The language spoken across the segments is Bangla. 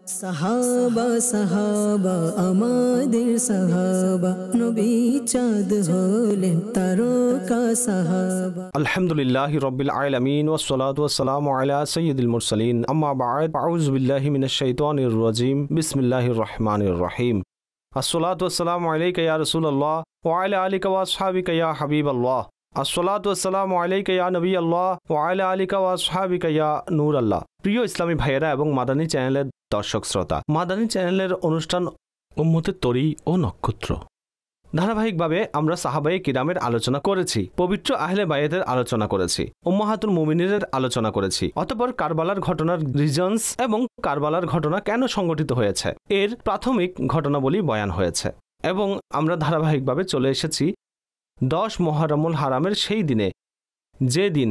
সাহাবা সাহাবা আমাদের সাহাবা, নবী চাঁদ হলেন তারকা সাহাবা। আলহামদুলিল্লাহি রাব্বিল আলামিন ওয়াসসালাতু ওয়াসসালামু আলা সাইয়্যিদিল মুরসালিন, আম্মা বা'দ, আউযু বিল্লাহি মিনাশ শাইতানির রাজীম, বিসমিল্লাহির রহমানির রহিম। আসসালাতু ওয়াসসালামু আলাইকা ইয়া রাসূলুল্লাহ ওয়া আলা আলিকা ওয়া আসহাবিকা ইয়া হাবিবাল্লাহ। আসসালাতু ওয়াসসালামু আলাইকা ইয়া নবিয়াল্লাহ ওয়া আলা আলিকা ওয়া আসহাবিকা ইয়া নূরাল্লাহ। প্রিয় ইসলামী ভাইয়েরা এবং মাদানী চ্যানেলের দর্শক শ্রোতা, মাদানী চ্যানেলের অনুষ্ঠান উম্মতের তরি ও নক্ষত্র ধারাবাহিকভাবে আমরা সাহাবায়ে কিরামের আলোচনা করেছি, পবিত্র আহলে বায়াতের আলোচনা করেছি, উম্মাহাতুল মুমিনিনের আলোচনা করেছি। অতঃপর কারবালার ঘটনার রিজনস এবং কারবালার ঘটনা কেন সংঘটিত হয়েছে এর প্রাথমিক ঘটনাবলী বয়ান হয়েছে এবং আমরা ধারাবাহিকভাবে চলে এসেছি 10 মুহররমুল হারামের সেই দিনে, যে দিন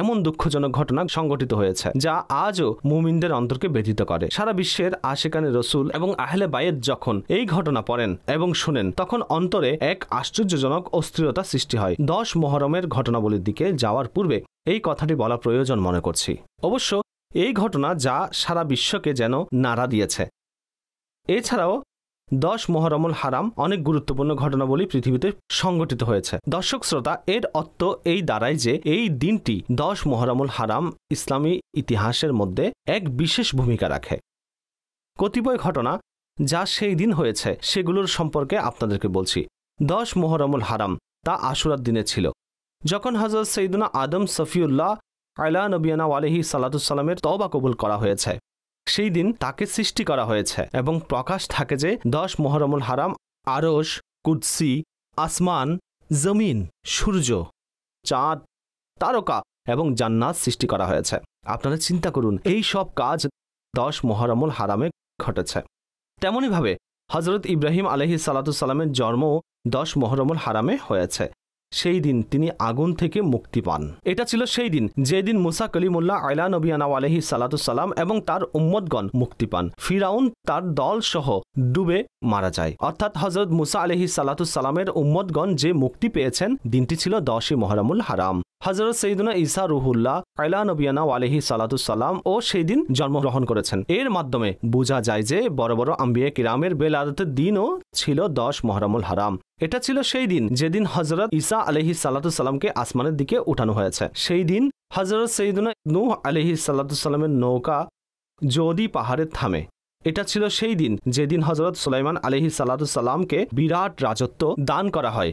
এমন দুঃখজনক ঘটনা সংঘটিত হয়েছে যা আজও মুমিনদের অন্তরকে ব্যথিত করে। সারা বিশ্বের আশিকানে রসুল এবং আহলে বায়েত যখন এই ঘটনা পড়েন এবং শুনেন, তখন অন্তরে এক আশ্চর্যজনক অস্থিরতা সৃষ্টি হয়। 10 মুহররমের ঘটনাবলীর দিকে যাওয়ার পূর্বে এই কথাটি বলা প্রয়োজন মনে করছি। অবশ্য এই ঘটনা যা সারা বিশ্বকে যেন নাড়া দিয়েছে। এছাড়াও 10 মুহররমুল হারাম অনেক গুরুত্বপূর্ণ ঘটনাবলী পৃথিবীতে সংঘটিত হয়েছে। দর্শক শ্রোতা, এর অর্থ এই দাঁড়ায় যে এই দিনটি 10 মুহররমুল হারাম ইসলামী ইতিহাসের মধ্যে এক বিশেষ ভূমিকা রাখে। কতিপয় ঘটনা যা সেই দিন হয়েছে সেগুলোর সম্পর্কে আপনাদেরকে বলছি। 10 মুহররমুল হারাম তা আশুরার দিনে ছিল, যখন হযরত সাইয়্যিদুনা আদম সফিউল্লাহ আলা নবিয়ানা আলাইহি সাল্লাতুস সালামের তওবা কবুল করা হয়েছে। সেই দিন তাকে সৃষ্টি করা হয়েছে এবং প্রকাশ থাকে যে 10 মুহররমুল হারাম আরশ, কুদসি, আসমান, জমিন, সূর্য, চাঁদ, তারকা এবং জান্নাত সৃষ্টি করা হয়েছে। আপনারা চিন্তা করুন, এই সব কাজ 10 মুহররমুল হারামে ঘটেছে। তেমনিভাবে হযরত ইব্রাহিম আলাইহিস সালাতুস সালামের জন্ম 10 মুহররমুল হারামে হয়েছে। সেই দিন তিনি আগুন থেকে মুক্তি পান। এটা ছিল সেই দিন যেদিন মুসা কলিমুল্লাহ আলা নবিয়ানা আলাইহিস সালাতুস সালাম এবং তার উম্মতগণ মুক্তি পান। ফিরাউন তার দল সহ ডুবে মারা যায়। অর্থাৎ হযরত মুসা আলাইহিস সালাতুস সালামের উম্মতগণ যে মুক্তি পেয়েছেন, দিনটি ছিল 10 মুহররমুল হারাম। হযরত সাইয়্যিদুনা ঈসা রুহুল্লাহ আলা নবিয়ানা আলাইহিস সালাতুস সালাম ও সেই দিন জন্মগ্রহণ করেছেন। এর মাধ্যমে বোঝা যায় যে বড় বড় আম্বিয়া কিরামের বেলাদতের দিনও ছিল 10 মুহররমুল হারাম। এটা ছিল সেই দিন যেদিন হযরত ঈসা আলাইহিস সালাতুস সালামকে আসমানের দিকে উঠানো হয়েছে। সেই দিন হযরত সাইয়্যিদুনা নূহ আলাইহিস সালাতুস সালামের নৌকা জোদি পাহাড়ে থামে। এটা ছিল সেই দিন যেদিন হযরত সুলাইমান আলাইহিস সালাতুস সালামকে বিরাট রাজত্ব দান করা হয়।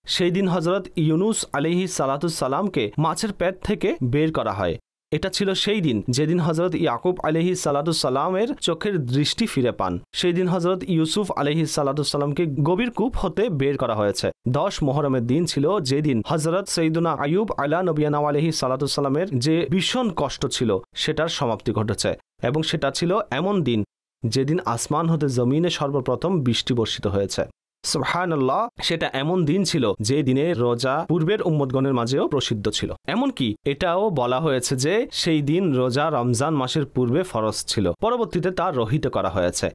সেই দিন হযরত ইউনুস আলাইহিস সালাতুস সালামকে মাছের পেট থেকে বের করা হয়। এটা ছিল সেই দিন যেদিন হযরত ইয়াকুব আলাইহিস সালাতুস সালামের চোখের দৃষ্টি ফিরে পান। সেই দিন হযরত ইউসুফ আলাইহিস সালাতুস সালামকে গভীর কূপ হতে বের করা হয়েছে। 10 মুহররমের দিন ছিল যেদিন হযরত সাইয়্যিদুনা আইয়ুব আলা নবিয়ানা আলাইহিস সালাতুস সালামের যে ভীষণ কষ্ট ছিল সেটার সমাপ্তি ঘটেছে এবং সেটা ছিল এমন দিন যেদিন আসমান হতে জমিনে সর্বপ্রথম বৃষ্টি বর্ষিত হয়েছে। সুবহানাল্লাহ, সেটা এমন দিন ছিল যে দিনে রোজা পূর্বের উম্মতগণের মাঝেও প্রসিদ্ধ ছিল। এমনকি এটাও বলা হয়েছে যে সেই দিন রোজা রমজান মাসের পূর্বে ফরজ ছিল, পরবর্তীতে তা রহিত করা হয়েছে।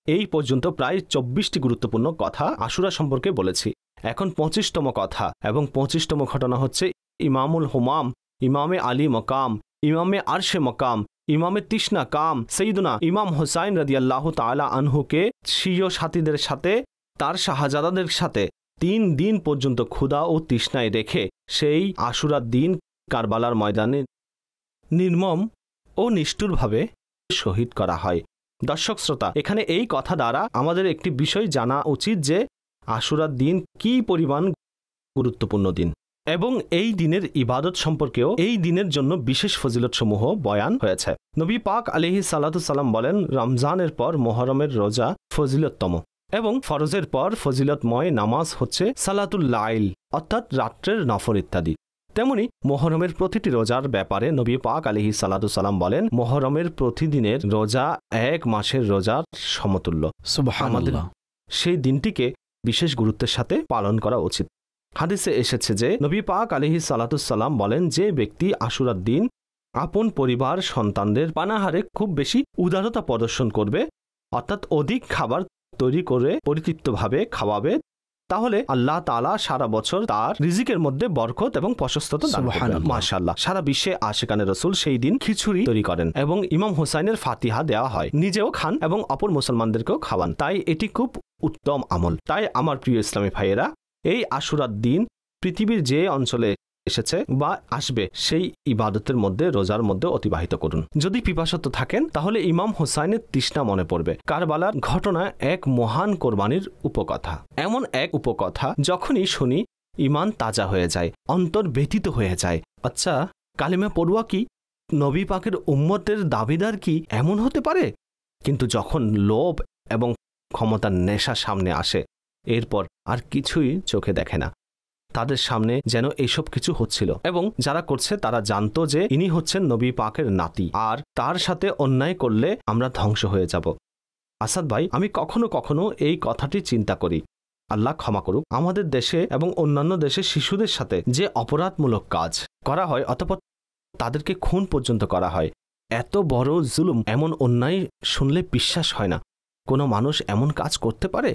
এই পর্যন্ত প্রায় 24টি গুরুত্বপূর্ণ কথা আশুরা সম্পর্কে বলেছি। এখন 25তম কথা এবং 25তম ঘটনা হচ্ছে ইমামুল হুমাম, ইমামে আলী মকাম, ইমামে আরশে মকাম, ইমামে তৃষ্ণা কাম সাইয়্যিদুনা ইমাম হুসাইন রাদিয়াল্লাহু তাআলা আনহুকে স্বীয় সাথীদের সাথে তার শাহজাদাদের সাথে 3 দিন পর্যন্ত ক্ষুধা ও তৃষ্ণায় রেখে সেই আশুরার দিন কারবালার ময়দানে নির্মম ও নিষ্ঠুরভাবে শহীদ করা হয়। দর্শক শ্রোতা, এখানে এই কথা দ্বারা আমাদের একটি বিষয় জানা উচিত যে আশুরার দিন কি পরিমাণ গুরুত্বপূর্ণ দিন এবং এই দিনের ইবাদত সম্পর্কেও এই দিনের জন্য বিশেষ ফজিলতসমূহ বয়ান হয়েছে। নবী পাক আলাইহিস সালাতুস সালাম বলেন, রমজানের পর মুহররমের রোজা ফজিলততম এবং ফরজের পর ফজিলতময় নামাজ হচ্ছে সালাতুল লাইল, অর্থাৎ রাত্রের নফল ইত্যাদি। তেমনি মুহররমের প্রতিটি রোজার ব্যাপারে নবী পাক আলাইহিস সালাতুস সালাম বলেন, মুহররমের প্রতিদিনের রোজা 1 মাসের রোজার সমতুল্য। সুবহানাল্লাহ, সেই দিনটিকে বিশেষ গুরুত্বের সাথে পালন করা উচিত। হাদিসে এসেছে যে নবী পাক আলাইহিস সালাতুস সালাম বলেন, যে ব্যক্তি আশুরার দিন আপন পরিবার সন্তানদের পানাহারে খুব বেশি উদারতা প্রদর্শন করবে, অর্থাৎ অধিক খাবার তৈরি করে পরিতৃপ্তভাবে খাওয়াবে, তাহলে আল্লাহ তাআলা সারা বছর তার রিজিকের মধ্যে বরকত এবং প্রশস্ততা দান করবেন। মাশাআল্লাহ। সারা বিশ্বে আশিকানে রাসূল সেই দিন খিচুড়ি তৈরি করেন এবং ইমাম হুসাইনের ফাতিহা দেওয়া হয়, নিজেও খান এবং অপর মুসলমানদেরকেও খাওয়ান। তাই এটি খুব উত্তম আমল। তাই আমার প্রিয় ইসলামী ভাইয়েরা, এই আশুরার দিন পৃথিবীর যে অঞ্চলে এসেছে বা আসবে সেই ইবাদতের মধ্যে, রোজার মধ্যে অতিবাহিত করুন। যদি পিপাসত থাকেন তাহলে ইমাম হুসাইনের তৃষ্ণা মনে পড়বে। কারবালার ঘটনা এক মহান কোরবানির উপকথা, এমন এক উপকথা যখনই শুনি ইমান তাজা হয়ে যায়, অন্তর ব্যথিত হয়ে যায়। আচ্ছা, কালিমা পড়ুয়া কি নবী পাকের উম্মতের দাবিদার কি এমন হতে পারে? কিন্তু যখন লোভ এবং ক্ষমতার নেশা সামনে আসে, এরপর আর কিছুই চোখে দেখে না। তাদের সামনে যেন এইসব কিছু হচ্ছিল এবং যারা করছে তারা জানতো যে ইনি হচ্ছেন নবী পাকের নাতি, আর তার সাথে অন্যায় করলে আমরা ধ্বংস হয়ে যাব। আসাদ ভাই, আমি কখনো কখনো এই কথাটি চিন্তা করি, আল্লাহ ক্ষমা করুক, আমাদের দেশে এবং অন্যান্য দেশে শিশুদের সাথে যে অপরাধমূলক কাজ করা হয়, অতঃপর তাদেরকে খুন পর্যন্ত করা হয়, এত বড় জুলুম, এমন অন্যায় শুনলে বিশ্বাস হয় না কোনো মানুষ এমন কাজ করতে পারে।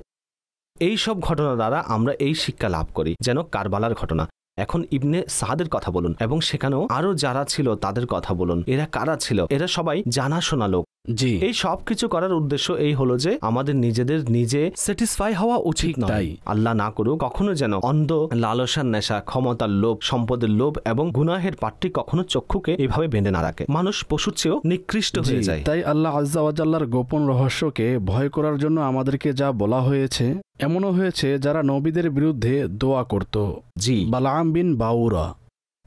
এই সব ঘটনা দ্বারা আমরা এই শিক্ষা লাভ করি, যেন কারবালার ঘটনা। এখন ইবনে সাদের কথা বলুন এবং সেখানেও আরো যারা ছিল তাদের কথা বলুন। এরা কারা ছিল? এরা সবাই জানাশোনা লোক। জি, এই সব কিছু করার উদ্দেশ্য এই হলো যে আমাদের নিজেদের নিজে স্যাটিসফাই হওয়া উচিত নয়। আল্লাহ না করুক কখনো যেন অন্ধ লালসার নেশা, ক্ষমতার লোভ, সম্পদের লোভ এবং গুনাহের পাট্টি কখনো চক্ষুকে এভাবে বেঁধে না রাখে। মানুষ পশুর চেয়েও নিকৃষ্ট হয়ে যায়। তাই আল্লাহ আজ্জা ওয়া জাল্লার গোপন রহস্যকে ভয় করার জন্য আমাদেরকে যা বলা হয়েছে, এমনও হয়েছে যারা নবীদের বিরুদ্ধে দোয়া করত। জি, বালাম বিন বাউরা,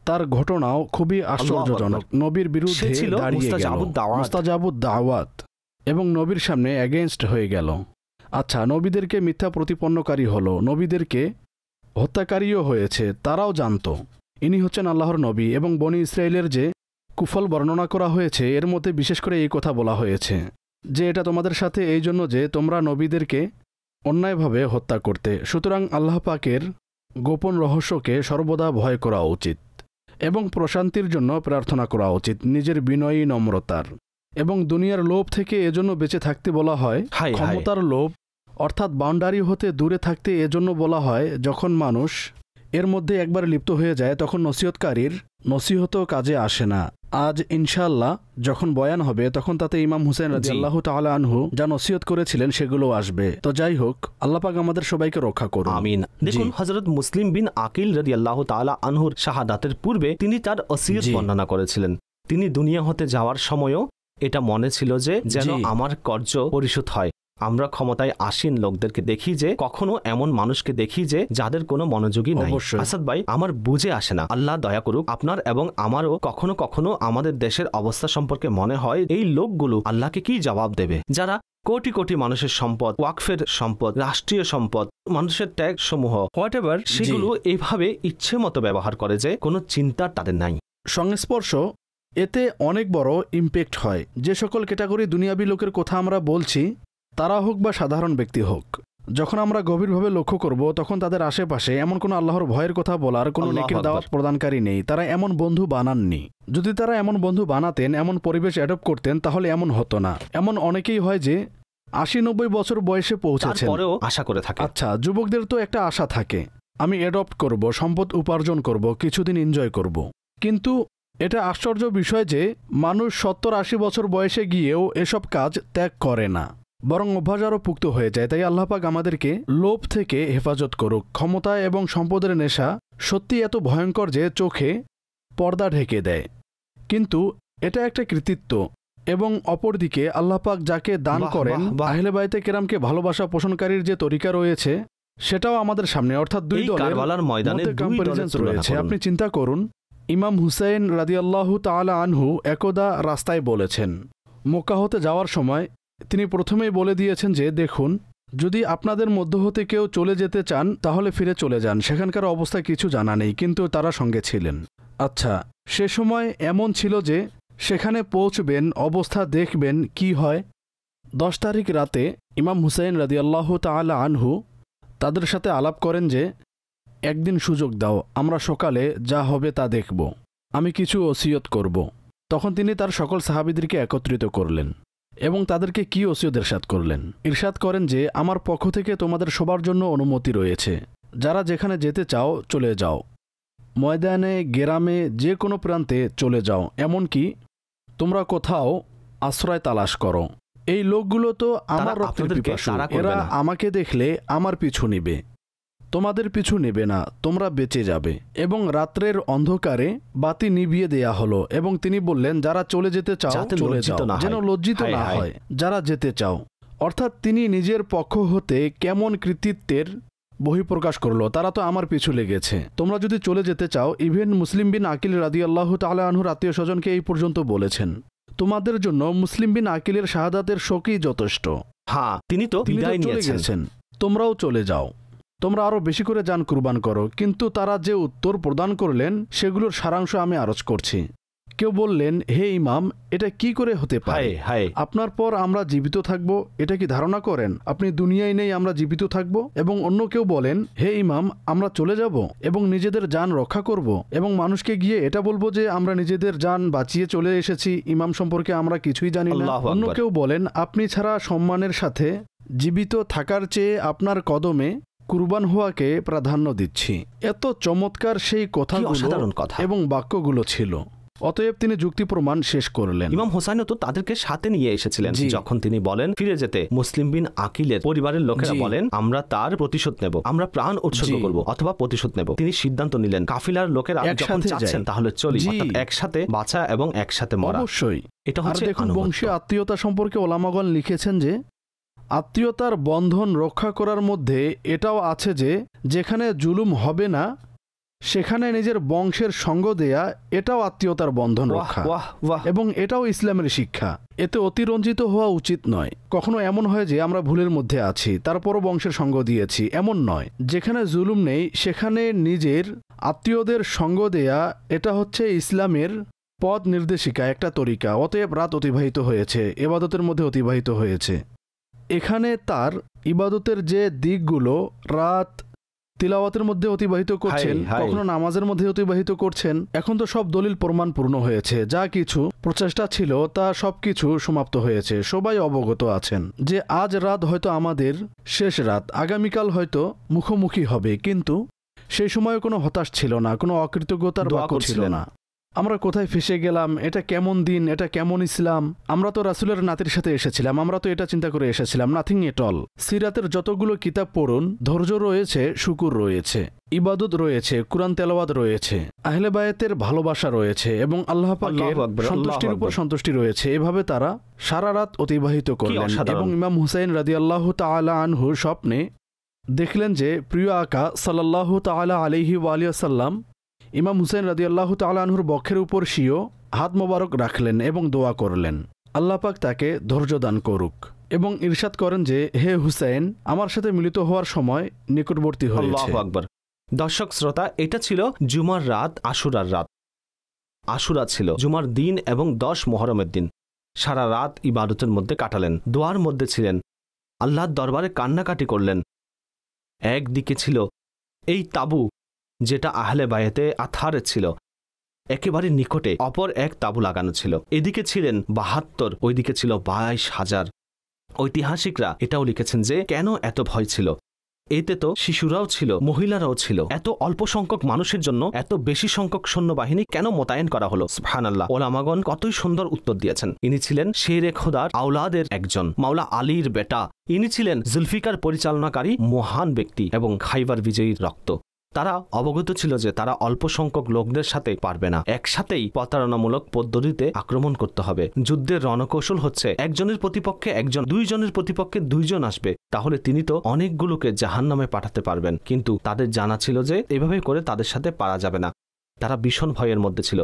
তার ঘটনাও খুবই আশ্চর্যজনক। নবীর বিরুদ্ধে দাঁড়িয়ে গেল, মুস্তাজাবুদ দাওয়াত, এবং নবীর সামনে এগেইনস্ট হয়ে গেল। আচ্ছা, নবীদেরকে মিথ্যা প্রতিপন্নকারী হলো, নবীদেরকে হত্যাকারীও হয়েছে, তারাও জানতো ইনি হচ্ছেন আল্লাহর নবী। এবং বনি ইসরায়েলের যে কুফল বর্ণনা করা হয়েছে, এর মধ্যে বিশেষ করে এই কথা বলা হয়েছে যে এটা তোমাদের সাথে এই জন্য যে তোমরা নবীদেরকে অন্যায়ভাবে হত্যা করতে। সুতরাং আল্লাহ পাকের গোপন রহস্যকে সর্বদা ভয় করা উচিত এবং প্রশান্তির জন্য প্রার্থনা করা উচিত, নিজের বিনয়ী নম্রতার। এবং দুনিয়ার লোভ থেকে এজন্য বেঁচে থাকতে বলা হয়, ক্ষমতার লোভ অর্থাৎ বাউন্ডারি হতে দূরে থাকতে এজন্য বলা হয়, যখন মানুষ এর মধ্যে একবার লিপ্ত হয়ে যায় তখন নসিহতকারীর নসিহতও কাজে আসে না। আজ ইনশাআল্লাহ যখন বয়ান হবে তখন তাতে ইমাম হুসাইন রাদিয়াল্লাহু তাআলা আনহু যা নসিহত করেছিলেন সেগুলো আসবে। তো যাই হোক, আল্লাহ পাক আমাদের সবাইকে রক্ষা করুন, আমিন। দেখুন, হযরত মুসলিম বিন আকিল রাদিয়াল্লাহু তাআলা আনহুর শাহাদাতের পূর্বে তিনি তার ওসিয়ত বর্ণনা করেছিলেন। তিনি দুনিয়া হতে যাওয়ার সময়ও এটা মনে ছিল যে যেন আমার কর্য পরিশোধ হয়। আমরা ক্ষমতায় আসীন লোকদেরকে দেখি যে, কখনো এমন মানুষকে দেখি যে যাদের কোনো মনোযোগী নাই। আসাদ ভাই, আমার বুঝে আসে না, আল্লাহ দয়া করুক, আপনার এবং আমারও কখনো কখনো আমাদের দেশের অবস্থা সম্পর্কে মনে হয় এই লোকগুলো আল্লাহকে কি জবাব দেবে, যারা কোটি কোটি মানুষের সম্পদ, ওয়াকফের সম্পদ, রাষ্ট্রীয় সম্পদ, মানুষের ট্যাক্স সমূহ, হোয়াটএভার, সেগুলো এইভাবে ইচ্ছে মতো ব্যবহার করে যে কোনো চিন্তা তাদের নাই। সংস্পর্শ এতে অনেক বড় ইম্প্যাক্ট হয়। যে সকল ক্যাটাগরি দুনিয়াবী লোকের কথা আমরা বলছি, তারা হোক বা সাধারণ ব্যক্তি হোক, যখন আমরা গভীরভাবে লক্ষ্য করব তখন তাদের আশেপাশে এমন কোনো আল্লাহর ভয়ের কথা বলার কোনো নেকির দাওয়াত প্রদানকারী নেই। তারা এমন বন্ধু বানাননি। যদি তারা এমন বন্ধু বানাতেন, এমন পরিবেশ অ্যাডপ্ট করতেন, তাহলে এমন হতো না। এমন অনেকেই হয় যে ৮০-৯০ বছর বয়সে পৌঁছেছেন, পরেও আশা করে থাকে। আচ্ছা, যুবকদের তো একটা আশা থাকে, আমি অ্যাডপ্ট করব, সম্পদ উপার্জন করব, কিছুদিন এনজয় করব। কিন্তু এটা আশ্চর্য বিষয় যে মানুষ ৭০-৮০ বছর বয়সে গিয়েও এসব কাজ ত্যাগ করে না, বরং অভ্যাস আরও পুক্ত হয়ে যায়। তাই আল্লাহ পাক আমাদেরকে লোভ থেকে হেফাজত করুক। ক্ষমতা এবং সম্পদের নেশা সত্যি এত ভয়ঙ্কর যে চোখে পর্দা ঢেকে দেয়, কিন্তু এটা একটা কৃতিত্ব। এবং অপরদিকে আল্লাহ পাক যাকে দান করেন, আহলে বাইতে কেরামকে ভালোবাসা পোষণকারীর যে তরিকা রয়েছে সেটাও আমাদের সামনে, অর্থাৎ দুই দলের মধ্যে কম্পারিজনস রয়েছে। আপনি চিন্তা করুন, ইমাম হুসাইন রাদিয়াল্লাহু তাআলা আনহু একদা রাস্তায় বলেছেন, মক্কা হতে যাওয়ার সময় তিনি প্রথমেই বলে দিয়েছেন যে, দেখুন, যদি আপনাদের মধ্য হতে কেউ চলে যেতে চান তাহলে ফিরে চলে যান, সেখানকার অবস্থা কিছু জানা নেই, কিন্তু তারা সঙ্গে ছিলেন। আচ্ছা, সে সময় এমন ছিল যে সেখানে পৌঁছবেন, অবস্থা দেখবেন কি হয়। ১০ তারিখ রাতে ইমাম হুসাইন রাদিয়াল্লাহু তাআলা আনহু তাদের সাথে আলাপ করেন যে, একদিন সুযোগ দাও, আমরা সকালে যা হবে তা দেখব, আমি কিছু ওসিয়ত করব। তখন তিনি তার সকল সাহাবীদেরকে একত্রিত করলেন এবং তাদেরকে কি ওসিয়ত ইরশাদ করলেন? ইরশাদ করেন যে আমার পক্ষ থেকে তোমাদের সবার জন্য অনুমতি রয়েছে, যারা যেখানে যেতে চাও চলে যাও, ময়দানে গ্রামে যে কোনো প্রান্তে চলে যাও, এমনকি তোমরা কোথাও আশ্রয় তালাশ করো। এই লোকগুলো তো আমার রক্তের পিপাসু, এরা আমাকে দেখলে আমার পিছু নিবে, তোমাদের পিছু নেবে না, তোমরা বেঁচে যাবে। এবং রাত্রের অন্ধকারে বাতি নিভিয়ে দেয়া হলো এবং তিনি বললেন যারা চলে যেতে চাও চলে যাও, যেন লজ্জিত না হয় যারা যেতে চাও। অর্থাৎ তিনি নিজের পক্ষ হতে কেমন কৃতিত্বের বহিঃপ্রকাশ করলো, তারা তো আমার পিছু লেগেছে, তোমরা যদি চলে যেতে চাও। ইভেন মুসলিম বিন আকিল রাদিয়াল্লাহু তাআলা আনহুর আত্মীয় স্বজনকে এই পর্যন্ত বলেছেন তোমাদের জন্য মুসলিম বিন আকিলের শাহাদাতের শোকই যথেষ্ট। হ্যাঁ, তিনি তো বিদায় চলে গেছেন, তোমরাও চলে যাও, তোমরা আরো বেশি করে জান কুরবান করো। কিন্তু তারা যে উত্তর প্রদান করলেন সেগুলোর সারাংশ আমি আরজ করছি। কেউ বললেন, হে ইমাম, এটা কি করে হতে পারে? আপনার পর আমরা জীবিত থাকব, এটা কি ধারণা করেন? আপনি দুনিয়ায় নেই, আমরা জীবিত থাকব। এবং অন্য কেউ বলেন, হে ইমাম, আমরা চলে যাব এবং নিজেদের জান রক্ষা করব এবং মানুষকে গিয়ে এটা বলবো যে আমরা নিজেদের জান বাঁচিয়ে চলে এসেছি, ইমাম সম্পর্কে আমরা কিছুই জানি না। অন্য কেউ বলেন, আপনি ছাড়া সম্মানের সাথে জীবিত থাকার চেয়ে আপনার কদমে কুরবান হওয়াকে প্রাধান্য দিচ্ছি। এত চমৎকার সেই কথাগুলো এবং বাক্যগুলো ছিল। অতএব তিনি যুক্তি প্রমাণ শেষ করলেন। ইমাম হোসাইনও তো তাদেরকে সাথে নিয়ে এসেছিলেন। যখন তিনি বলেন ফিরে যেতে, মুসলিম বিন আকিলের পরিবারের লোকেরা বলেন আমরা তার প্রতিশোধ নেব, আমরা প্রাণ উৎসর্গ করব অথবা প্রতিশোধ নেব। তিনি সিদ্ধান্ত নিলেন কাফিলার লোকেরা যখন চাচ্ছেন তাহলে চলি, একসাথে বাঁচা এবং একসাথে মরা। অবশ্যই এটা হচ্ছে দেখুন, বংশীয় আত্মীয়তা সম্পর্কে ওলামাগণ লিখেছেন যে আত্মীয়তার বন্ধন রক্ষা করার মধ্যে এটাও আছে যে যেখানে জুলুম হবে না সেখানে নিজের বংশের সঙ্গ দেয়া, এটাও আত্মীয়তার বন্ধন রক্ষা এবং এটাও ইসলামের শিক্ষা। এতে অতিরঞ্জিত হওয়া উচিত নয়। কখনো এমন হয় যে আমরা ভুলের মধ্যে আছি তারপরও বংশের সঙ্গ দিয়েছি, এমন নয়। যেখানে জুলুম নেই সেখানে নিজের আত্মীয়দের সঙ্গ দেয়া, এটা হচ্ছে ইসলামের পথ নির্দেশিকা, একটা তরিকা। অতএব রাত অতিবাহিত হয়েছে, ইবাদতের মধ্যে অতিবাহিত হয়েছে। এখানে তার ইবাদতের যে দিকগুলো, রাত তিলাওয়াতের মধ্যে অতিবাহিত করছেন, কখনো নামাজের মধ্যে অতিবাহিত করছেন, এখন তো সব দলিল প্রমাণ পূর্ণ হয়েছে। যা কিছু প্রচেষ্টা ছিল তা সবকিছু সমাপ্ত হয়েছে। সবাই অবগত আছেন যে আজ রাত হয়তো আমাদের শেষ রাত, আগামীকাল হয়তো মুখোমুখি হবে। কিন্তু সেই সময় কোনো হতাশ ছিল না, কোনো অকৃতজ্ঞতার বাক্য ছিল না। আমরা কোথায় ফেসে গেলাম, এটা কেমন দিন, এটা কেমন ইসলাম, আমরা তো রাসূলের নাতির সাথে এসেছিলাম, আমরা তো এটা চিন্তা করে এসেছিলাম। Nothing at all. সিরাতের যতগুলো কিতাব পড়ুন, ধৈর্য রয়েছে, শুকুর রয়েছে, ইবাদত রয়েছে, কুরআন তেলাওয়াত রয়েছে, আহলে বায়াতের ভালোবাসা রয়েছে এবং আল্লাহ পাকের সন্তুষ্টির উপর সন্তুষ্টি রয়েছে। এভাবে তারা সারা রাত অতিবাহিত করলেন এবং ইমাম হুসাইন রাদিয়াল্লাহু তাআলা আনহু স্বপ্নে দেখলেন যে প্রিয় আকা সাল্লাল্লাহু তাআলা আলাইহি ওয়া আলিহি ওয়াসাল্লাম ইমাম হুসাইন রাদিয়াল্লাহু তাআলা আনহুর বক্ষের উপর স্বীয় হাত মোবারক রাখলেন এবং দোয়া করলেন আল্লাহ পাক তাকে ধৈর্য দান করুক, এবং ইরশাদ করেন যে হে হুসাইন, আমার সাথে মিলিত হওয়ার সময় নিকটবর্তী হয়েছে। আল্লাহু আকবার। দর্শক শ্রোতা, এটা ছিল জুমার রাত, আশুরার রাত। আশুরা ছিল জুমার দিন এবং 10 মুহররমের দিন। সারা রাত ইবাদতের মধ্যে কাটালেন, দোয়ার মধ্যে ছিলেন, আল্লাহর দরবারে কান্নাকাটি করলেন। একদিকে ছিল এই তাবু যেটা আহলে বায়াতে আথারে ছিল, একেবারে নিকটে অপর এক তাবু লাগানো ছিল। এদিকে ছিলেন 72, ওইদিকে ছিল 22,000। ঐতিহাসিকরা এটাও লিখেছেন যে কেন এত ভয় ছিল। এতে তো শিশুরাও ছিল, মহিলারাও ছিল। এত অল্প সংখ্যক মানুষের জন্য এত বেশি সংখ্যক সৈন্যবাহিনী কেন মোতায়েন করা হলো? সুবহানাল্লাহ। ওলামাগণ কতই সুন্দর উত্তর দিয়েছেন। ইনি ছিলেন শেরে খোদার আওলাদের একজন, মাওলা আলীর বেটা। ইনি ছিলেন জুলফিকার পরিচালনাকারী মহান ব্যক্তি এবং খাইবার বিজয়ীর রক্ত। তারা অবগত ছিল যে তারা অল্প সংখ্যক লোকদের সাথে পারবে না, একসাথেই প্রতারণামূলক পদ্ধতিতে আক্রমণ করতে হবে। যুদ্ধের রণকৌশল হচ্ছে একজনের প্রতিপক্ষে একজন, দুইজনের প্রতিপক্ষে দুইজন আসবে, তাহলে তিনি তো অনেকগুলোকে জাহান্নামে পাঠাতে পারবেন। কিন্তু তাদের জানা ছিল যে এভাবে করে তাদের সাথে পারা যাবে না। তারা ভীষণ ভয়ের মধ্যে ছিল।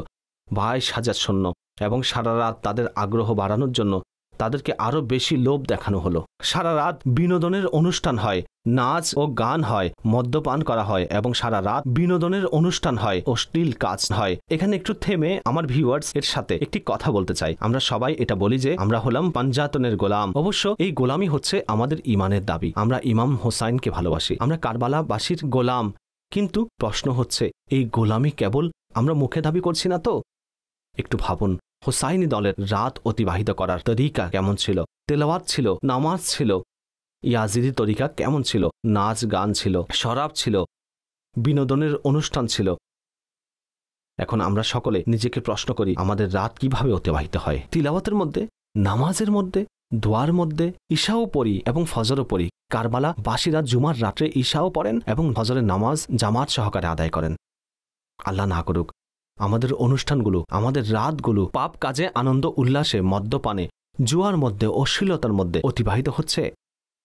22,000 সৈন্য, এবং সারা রাত তাদের আগ্রহ বাড়ানোর জন্য তাদেরকে আরো বেশি লোভ দেখানো হলো। সারা রাত বিনোদনের অনুষ্ঠান হয়, নাচ ও গান হয়, মদ্যপান করা হয় এবং সারা রাত বিনোদনের অনুষ্ঠান হয়, অশ্লীল কাজ হয়। এখানে একটু থেমে আমার ভিউয়ার্স এর সাথে একটি কথা বলতে চাই। আমরা সবাই এটা বলি যে আমরা হলাম পাঞ্জাতনের গোলাম। অবশ্য এই গোলামি হচ্ছে আমাদের ইমানের দাবি। আমরা ইমাম হোসাইনকে ভালোবাসি, আমরা কারবালাবাসীর গোলাম। কিন্তু প্রশ্ন হচ্ছে এই গোলামি কেবল আমরা মুখে দাবি করছি না তো? একটু ভাবুন, হুসাইনি দলের রাত অতিবাহিত করার তরিকা কেমন ছিল, তেলাওয়াত ছিল, নামাজ ছিল, ইয়াজিদি তরিকা কেমন ছিল, নাচ গান ছিল, শরাব ছিল, বিনোদনের অনুষ্ঠান ছিল। এখন আমরা সকলে নিজেকে প্রশ্ন করি, আমাদের রাত কিভাবে অতিবাহিত হয়? তিলাওয়াতের মধ্যে, নামাজের মধ্যে, দোয়ার মধ্যে, ঈশাও পড়ি এবং ফজরও পড়ি। কারবালা বাসীরা জুমার রাত্রে ঈশাও পড়েন এবং ফজরের নামাজ জামাত সহকারে আদায় করেন। আল্লাহ না করুক আমাদের অনুষ্ঠানগুলো, আমাদের রাতগুলো পাপ কাজে, আনন্দ উল্লাসে, মদ্যপানে, জুয়ার মধ্যে, অশ্লীলতার মধ্যে অতিবাহিত হচ্ছে।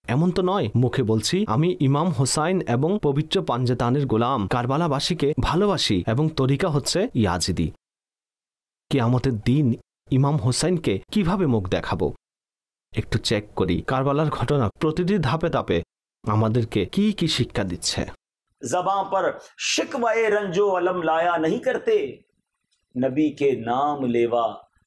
এমন তো নয় মুখে বলছি আমি ইমাম হোসাইন এবং পবিত্র পাঞ্জেতানের গোলাম, কারবালাবাসীকে ভালোবাসি এবং তরিকা হচ্ছে ইয়াজিদি। কিয়ামতের দিন ইমাম হোসাইনকে কিভাবে মুখ দেখাবো? একটু চেক করি কারবালার ঘটনা প্রতিটি ধাপে ধাপে আমাদেরকে কি কি শিক্ষা দিচ্ছে। ज़बां पर शिकवाए रंजो अलम लाया नहीं करते, नबी के नाम लेवा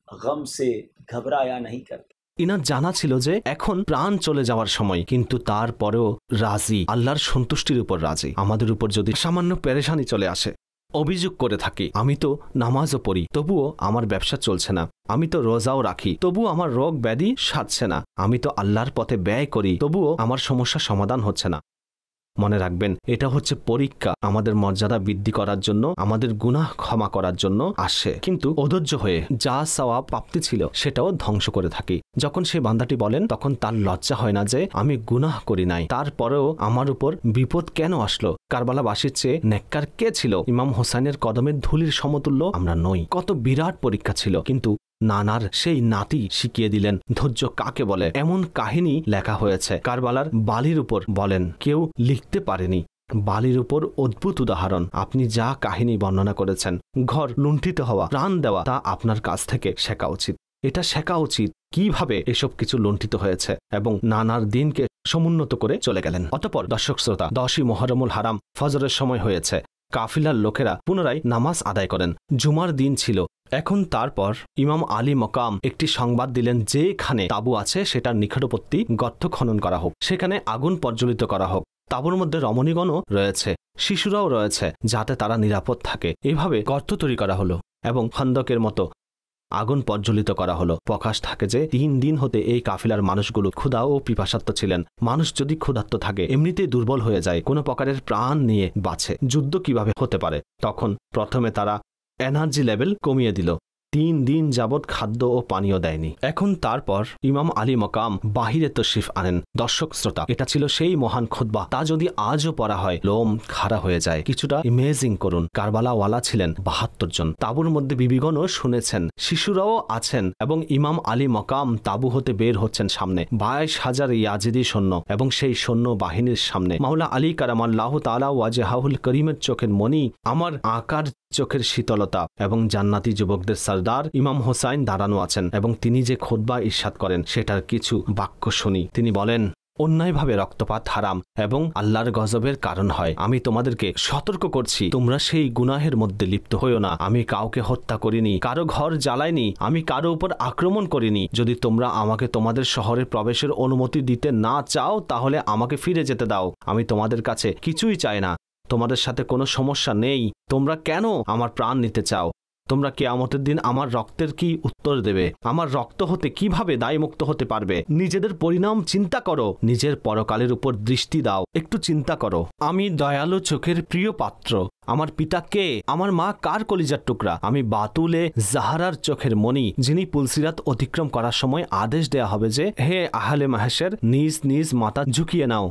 गम से घबराया नहीं करते। ইনার জানা ছিল যে এখন প্রাণ চলে যাওয়ার সময়, কিন্তু তারপরেও রাজি, আল্লাহর সন্তুষ্টির উপর রাজি। আমাদের উপর যদি সামান্য পেরেশানি চলে আসে, অভিযোগ করে থাকি আমি তো নামাজও পড়ি তবুও আমার ব্যবসা চলছে না, আমি তো রোজাও রাখি তবুও আমার রোগ ব্যাধি সারছে না, আমি তো আল্লাহর পথে ব্যয় করি তবুও আমার সমস্যা সমাধান হচ্ছে না, মনে রাখবেন এটা হচ্ছে পরীক্ষা, আমাদের মর্যাদা বৃদ্ধি করার জন্য, আমাদের গুনাহ ক্ষমা করার জন্য আসে। কিন্তু অধৈর্য হয়ে যা সওয়াব প্রাপ্তি ছিল সেটাও ধ্বংস করে থাকি। যখন সেই বান্দাটি বলেন তখন তার লজ্জা হয় না যে আমি গুনাহ করি নাই, তারপরেও আমার উপর বিপদ কেন আসলো? কারবালাবাসীর চেয়ে নেককার কে ছিল? ইমাম হোসাইনের কদমের ধুলির সমতুল্য আমরা নই। কত বিরাট পরীক্ষা ছিল, কিন্তু নানার সেই নাতি শিখিয়ে দিলেন ধৈর্য কাকে বলে। এমন কাহিনী লেখা হয়েছে কারবালার বালির উপর, বলেন কেউ লিখতে পারেনি। বালির উপর অদ্ভুত উদাহরণ। আপনি যা কাহিনী বর্ণনা করেছেন, ঘর লুণ্ঠিত হওয়া, প্রাণ দেওয়া, তা আপনার কাছ থেকে শেখা উচিত। এটা শেখা উচিত কিভাবে এসব কিছু লুণ্ঠিত হয়েছে, এবং নানার দিনকে সমুন্নত করে চলে গেলেন। অতঃপর দর্শক শ্রোতা, 10ই মুহররমুল হারাম, ফজরের সময় হয়েছে। কাফিলার লোকেরা পুনরায় নামাজ আদায় করেন। জুমার দিন ছিল। এখন তারপর ইমাম আলী মকাম একটি সংবাদ দিলেন, যেখানে তাঁবু আছে সেটার নিকটবর্তী গর্ত খনন করা হোক, সেখানে আগুন প্রজ্বলিত করা হোক। তাঁবুর মধ্যে রমণীগণও রয়েছে, শিশুরাও রয়েছে, যাতে তারা নিরাপদ থাকে। এভাবে গর্ত তৈরি করা হলো এবং খন্দকের মতো আগুন প্রজ্বলিত করা হলো। প্রকাশ থাকে যে 3 দিন হতে এই কাফিলার মানুষগুলো ক্ষুধা ও পিপাসার্ত ছিলেন। মানুষ যদি ক্ষুধার্ত থাকে এমনিতেই দুর্বল হয়ে যায়, কোনো প্রকারের প্রাণ নিয়ে বাঁচে। যুদ্ধ কিভাবে হতে পারে? তখন প্রথমে তারা এনার্জি লেভেল কমিয়ে দিল। 3 দিন যাবৎ খাদ্য ও পানীয় দেয়নি। এখন তারপর ইমাম আলী মকাম বাহিরে তশরিফ আনেন। দর্শক শ্রোতা, এটা ছিল সেই মহান খুতবা, তা যদি আজও পড়া হয় লোম খাড়া হয়ে যায়। কিছুটা ইমেজিং করুন, কারবালাওয়ালা ছিলেন 72 জন। তাঁবুর মধ্যে বিবিগণও শুনেছেন, শিশুরাও আছেন, এবং ইমাম আলী মকাম তাঁবু হতে বের হচ্ছেন সামনে। 22,000 ইয়াজিদি সৈন্য এবং সেই সৈন্য বাহিনীর সামনে মাওলা আলী কারামাল্লাহু তাআলা ওয়াজহাহুল করিমের চোখের মনি, আমার আকার চোখের শীতলতা এবং জান্নাতি যুবকদের সরদার ইমাম হোসাইন দাঁড়ানো আছেন, এবং তিনি যে খুতবা ইরশাদ করেন সেটার কিছু বাক্য শুনি। তিনি বলেন, অন্যায়ভাবে রক্তপাত হারাম এবং আল্লাহর গজবের কারণ হয়। আমি তোমাদেরকে সতর্ক করছি, তোমরা সেই গুনাহের মধ্যে লিপ্ত হইও না। আমি কাউকে হত্যা করিনি, কারো ঘর জ্বালাইনি, আমি কারো উপর আক্রমণ করিনি। যদি তোমরা আমাকে তোমাদের শহরে প্রবেশের অনুমতি দিতে না চাও তাহলে আমাকে ফিরে যেতে দাও। আমি তোমাদের কাছে কিছুই চাই না, তোমাদের সাথে কোনো সমস্যা নেই। তোমরা কেন আমার প্রাণ নিতে চাও? তোমরা কিয়ামতের দিন আমার রক্তের কি উত্তর দেবে? আমার রক্ত হতে কিভাবে দায়মুক্ত হতে পারবে? নিজেদের পরিণাম চিন্তা করো, নিজের পরকালের উপর দৃষ্টি দাও, একটু চিন্তা করো। আমি দয়ালু চোখের প্রিয় পাত্র। আমার পিতা কে? আমার মা কার কলিজার টুকরা? আমি বাতুলে জাহারার চোখের মণি, যিনি পুলসিরাত অতিক্রম করার সময় আদেশ দেয়া হবে যে, হে আহলে মাহেশের, নিজ নিজ মাথা ঝুঁকিয়ে নাও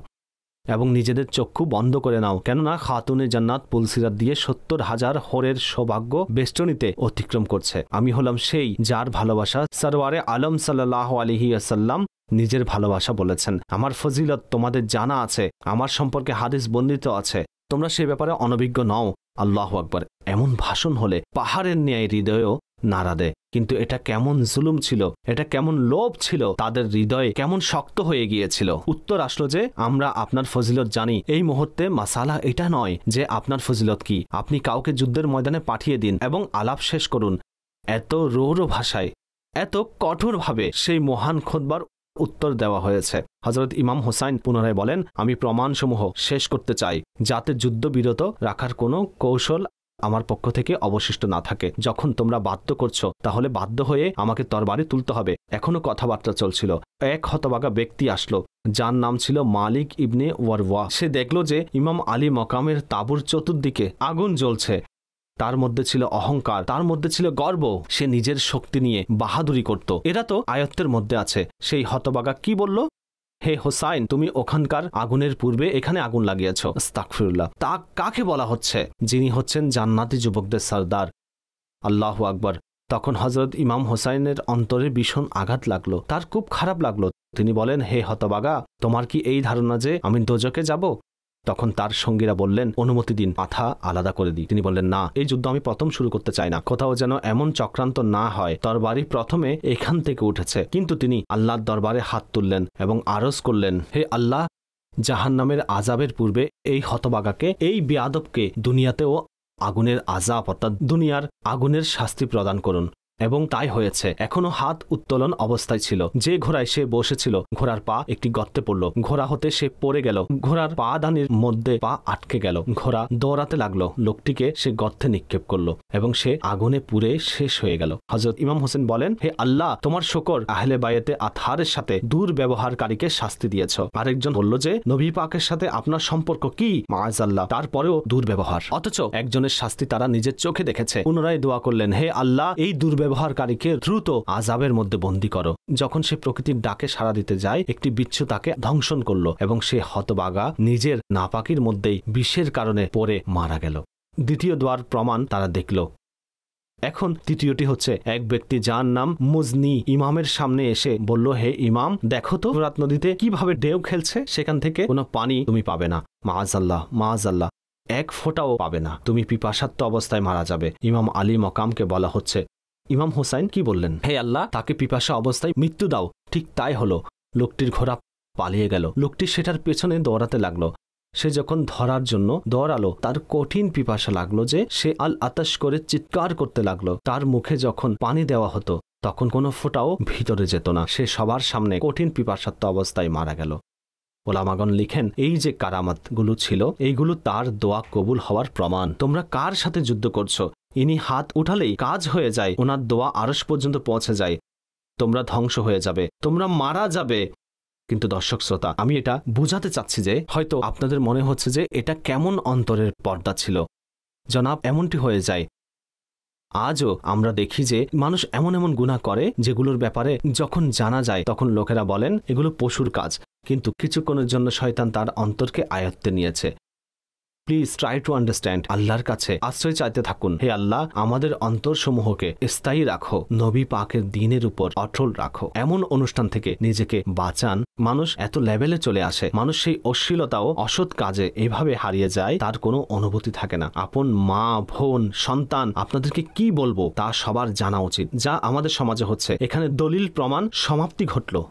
এবং নিজেদের চক্ষু বন্ধ করে নাও, কেননা খাতুনে জান্নাত পুলসিরাত দিয়ে 70,000 হোরের সৌভাগ্য বেষ্টনীতে অতিক্রম করছে। আমি হলাম সেই যার ভালোবাসা সরওয়ারে আলম সাল্লাল্লাহু আলাইহি ওয়াসাল্লাম নিজের ভালোবাসা বলেছেন। আমার ফজিলত তোমাদের জানা আছে, আমার সম্পর্কে হাদিস বর্ণিত আছে, তোমরা সে ব্যাপারে অনভিজ্ঞ নও। আল্লাহু আকবার। এমন ভাষণ হলে পাহাড়ের ন্যায় হৃদয়ও নাড়া দেয়। কিন্তু এটা কেমন জুলুম ছিল, এটা কেমন লোভ ছিল, তাদের হৃদয়ে কেমন শক্ত হয়ে গিয়েছিল। উত্তর আসলো যে, আমরা আপনার ফজিলত জানি। এই মুহূর্তে মাসালা এটা নয় যে আপনার ফজিলত কি, আপনি কাউকে যুদ্ধের ময়দানে পাঠিয়ে দিন এবং আলাপ শেষ করুন। এত রৌদ্র ভাষায়, এত কঠোরভাবে সেই মহান খুতবার উত্তর দেওয়া হয়েছে। হযরত ইমাম হোসাইন পুনরায় বলেন, আমি প্রমাণসমূহ শেষ করতে চাই যাতে যুদ্ধবিরত রাখার কোনো কৌশল আমার পক্ষ থেকে অবশিষ্ট না থাকে। যখন তোমরা বাধ্য করছো তাহলে বাধ্য হয়ে আমাকে তরবারি তুলতে হবে। এখনো কথাবার্তা চলছিল। এক হতভাগা ব্যক্তি আসলো, যার নাম ছিল মালিক ইবনে ওয়ারওয়া। সে দেখলো যে ইমাম আলী মকামের তাঁবুর চতুর্দিকে আগুন জ্বলছে। তার মধ্যে ছিল অহংকার, তার মধ্যে ছিল গর্ব। সে নিজের শক্তি নিয়ে বাহাদুরি করত। এরা তো আয়ত্তের মধ্যে আছে। সেই হতভাগা কি বলল? হে হোসাইন, তুমি ওখানকার আগুনের পূর্বে এখানে আগুন লাগিয়েছ। আস্তাগফিরুল্লাহ। তা কাকে বলা হচ্ছে? যিনি হচ্ছেন জান্নাতি যুবকদের সরদার। আল্লাহু আকবার। তখন হযরত ইমাম হোসাইনের অন্তরে ভীষণ আঘাত লাগলো। তার খুব খারাপ লাগলো। তিনি বলেন, হে হতভাগা, তোমার কি এই ধারণা যে আমি দোজখে যাব? তখন তার সঙ্গীরা বললেন, অনুমতি দিন, মাথা আলাদা করে দিই। তিনি বললেন, না, এই যুদ্ধ আমি প্রথম শুরু করতে চাই না। কোথাও যেন এমন চক্রান্ত না হয়। তরবারি প্রথমে এখান থেকে উঠেছে। কিন্তু তিনি আল্লাহর দরবারে হাত তুললেন এবং আরজ করলেন, হে আল্লাহ, জাহান্নামের আযাবের পূর্বে এই হতভাগাকে, এই বেয়াদবকে দুনিয়াতেও আগুনের আযাব অর্থাৎ দুনিয়ার আগুনের শাস্তি প্রদান করুন। এবং তাই হয়েছে। এখনো হাত উত্তোলন অবস্থায় ছিল। যে ঘোড়ায় সে বসেছিল, ঘোড়ার পা একটি গর্তে পড়ল। ঘোড়া হতে সে পড়ে গেল। ঘোড়ার পা দানির মধ্যে পা আটকে গেল। ঘোড়া দৌড়াতে লাগলো। লোকটিকে সে গর্তে নিক্ষেপ করলো এবং সে আগুনে পুড়ে শেষ হয়ে গেল। হযরত ইমাম হোসেন বলেন, হে আল্লাহ, তোমার শুকর, আহলে বায়াতে আতহারের সাথে দুর্ব্যবহারকারীকে শাস্তি দিয়েছ। আরেকজন বলল যে নবী পাকের সাথে আপনার সম্পর্ক কি? মাআযাল্লাহ, তারপরেও দুর্ব্যবহার। অথচ একজনের শাস্তি তারা নিজের চোখে দেখেছে। পুনরায় দোয়া করলেন, হে আল্লাহ, এই ব্যবহারকারীকে দ্রুত আযাবের মধ্যে বন্দী করো। যখন সে প্রকৃতির ডাকে সাড়া দিতে যায়, একটি বিচ্ছু তাকে ধ্বংসন করলো এবং সে হতভাগা নিজের নাপাকির মধ্যেই বিষের কারণে পড়ে মারা গেল। দ্বিতীয় দোয়ার প্রমাণ তারা দেখল। এখন তৃতীয়টি হচ্ছে, এক ব্যক্তি যার নাম মুজনি ইমামের সামনে এসে বলল, হে ইমাম, দেখো তো ফোরাত নদীতে কিভাবে ঢেউ খেলছে। সেখান থেকে কোনো পানি তুমি পাবে না। মাআযাল্লাহ, মাআযাল্লাহ, এক ফোঁটাও পাবে না। তুমি পিপাসার্ত অবস্থায় মারা যাবে। ইমাম আলী মকামকে বলা হচ্ছে। ইমাম হোসাইন কি বললেন? হে আল্লাহ, তাকে পিপাসা অবস্থায় মৃত্যু দাও। ঠিক তাই হলো। লোকটির ঘোড়া পালিয়ে গেল। লোকটি সেটার পেছনে দৌড়াতে লাগলো। সে যখন ধরার জন্য দৌড়ালো, তার কঠিন পিপাসা লাগলো যে সে আল আতাশ করে চিৎকার করতে লাগলো। তার মুখে যখন পানি দেওয়া হতো তখন কোনো ফোঁটাও ভিতরে যেত না। সে সবার সামনে কঠিন পিপাসার্ত অবস্থায় মারা গেল। ওলামাগণ লিখেন, এই যে কারামাতগুলো ছিল, এইগুলো তার দোয়া কবুল হওয়ার প্রমাণ। তোমরা কার সাথে যুদ্ধ করছো? ইনি হাত উঠালেই কাজ হয়ে যায়। ওনার দোয়া আরশ পর্যন্ত পৌঁছে যায়। তোমরা ধ্বংস হয়ে যাবে, তোমরা মারা যাবে। কিন্তু দর্শক শ্রোতা, আমি এটা বোঝাতে চাচ্ছি যে হয়তো আপনাদের মনে হচ্ছে যে এটা কেমন অন্তরের পর্দা ছিল। জনাব, এমনটি হয়ে যায়। আজও আমরা দেখি যে মানুষ এমন এমন গুনাহ করে যেগুলোর ব্যাপারে যখন জানা যায় তখন লোকেরা বলেন এগুলো পশুর কাজ। কিন্তু কিছুক্ষণের জন্য শয়তান তার অন্তরকে আয়ত্তে নিয়েছে। Please try to understand. আল্লাহর কাছে আশ্রয় চাইতে থাকুন। হে আল্লাহ, আমাদের অন্তরসমূহকে স্থায়ী রাখো, নবী পাকের দ্বীনের উপর অটল রাখো। এমন অনুষ্ঠান থেকে নিজেকে বাঁচান। মানুষ এত লেভেলে চলে আসে, মানুষ সেই অশ্লীলতা ও অসৎ কাজে এভাবে হারিয়ে যায়, তার কোনো অনুভূতি থাকে না। আপন মা, বোন, সন্তান, আপনাদেরকে কি বলবো তা সবার জানা উচিত। যা আমাদের সমাজে হচ্ছে, এখানে দলিল প্রমাণ সমাপ্তি ঘটল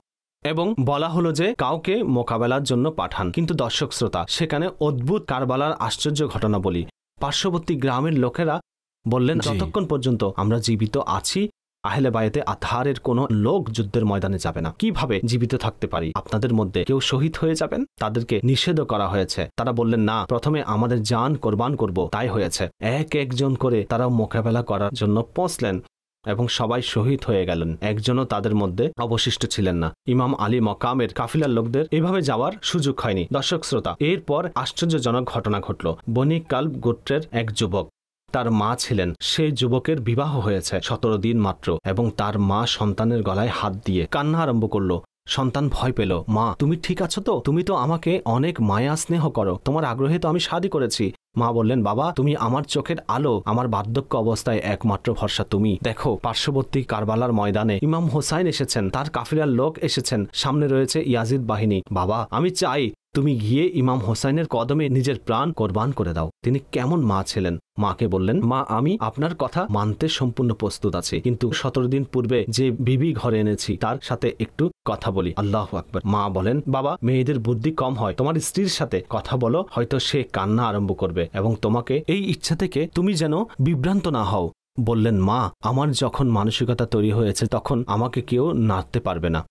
এবং বলা হলো যে কাউকে মোকাবেলার জন্য পাঠান। কিন্তু দর্শক শ্রোতা, সেখানে অদ্ভুত কারবালার আশ্চর্য ঘটনা বলি। পার্শ্ববর্তী গ্রামের লোকেরা বললেন, যতক্ষণ পর্যন্ত আমরা জীবিত আছি, আহলে বায়াতে আতহারের কোনো লোক যুদ্ধের ময়দানে যাবে না। কিভাবে জীবিত থাকতে পারি? আপনাদের মধ্যে কেউ শহীদ হয়ে যাবেন? তাদেরকে নিষেধ করা হয়েছে। তারা বললেন, না, প্রথমে আমাদের জান কোরবান করব। তাই হয়েছে। এক একজন করে তারা মোকাবেলা করার জন্য পৌঁছলেন এবং সবাই শহীদ হয়ে গেলেন। একজনও তাদের মধ্যে অবশিষ্ট ছিলেন না। ইমাম আলী মকামের কাফিলার লোকদের এভাবে যাওয়ার সুযোগ হয়নি। দর্শক শ্রোতা, এরপর আশ্চর্যজনক ঘটনা ঘটল। বনি কালব গোত্রের এক যুবক, তার মা ছিলেন। সেই যুবকের বিবাহ হয়েছে 17 দিন মাত্র এবং তার মা সন্তানের গলায় হাত দিয়ে কান্না আরম্ভ করলো। সন্তান ভয় পেল। মা, তুমি ঠিক আছো তো? তুমি তো আমাকে অনেক মায়া স্নেহ করো। তোমার আগ্রহে তো আমি শাদী করেছি। মা বললেন, বাবা, তুমি আমার চোখের আলো, আমার বার্ধক্য অবস্থায় একমাত্র ভরসা তুমি। দেখো, পার্শ্ববর্তী কারবালার ময়দানে ইমাম হোসাইন এসেছেন, তার কাফিলার লোক এসেছেন, সামনে রয়েছে ইয়াজিদ বাহিনী। বাবা, আমি চাই তুমি গিয়ে ইমাম হোসাইনের কদমে নিজের প্রাণ কোরবান করে দাও। তিনি কেমন মা ছিলেন? মাকে বললেন, মা, আমি আপনার কথা মানতে সম্পূর্ণ প্রস্তুত আছি, কিন্তু 17 দিন পূর্বে যে বিবি ঘরে এনেছি তার সাথে একটু কথা বলি। আল্লাহু আকবার। মা বলেন, বাবা, মেয়েদের বুদ্ধি কম হয়, তোমার স্ত্রীর সাথে কথা বলো, হয়তো সে কান্না আরম্ভ করবে এবং তোমাকে এই ইচ্ছা থেকে তুমি যেন বিভ্রান্ত না হও। বললেন, মা, আমার যখন মানসিকতা তৈরি হয়েছে তখন আমাকে কেউ নাড়তে পারবে না।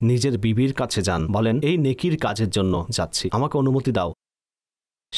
নিজের বিবির কাছে যান, বলেন, এই নেকির কাজের জন্য যাচ্ছি, আমাকে অনুমতি দাও।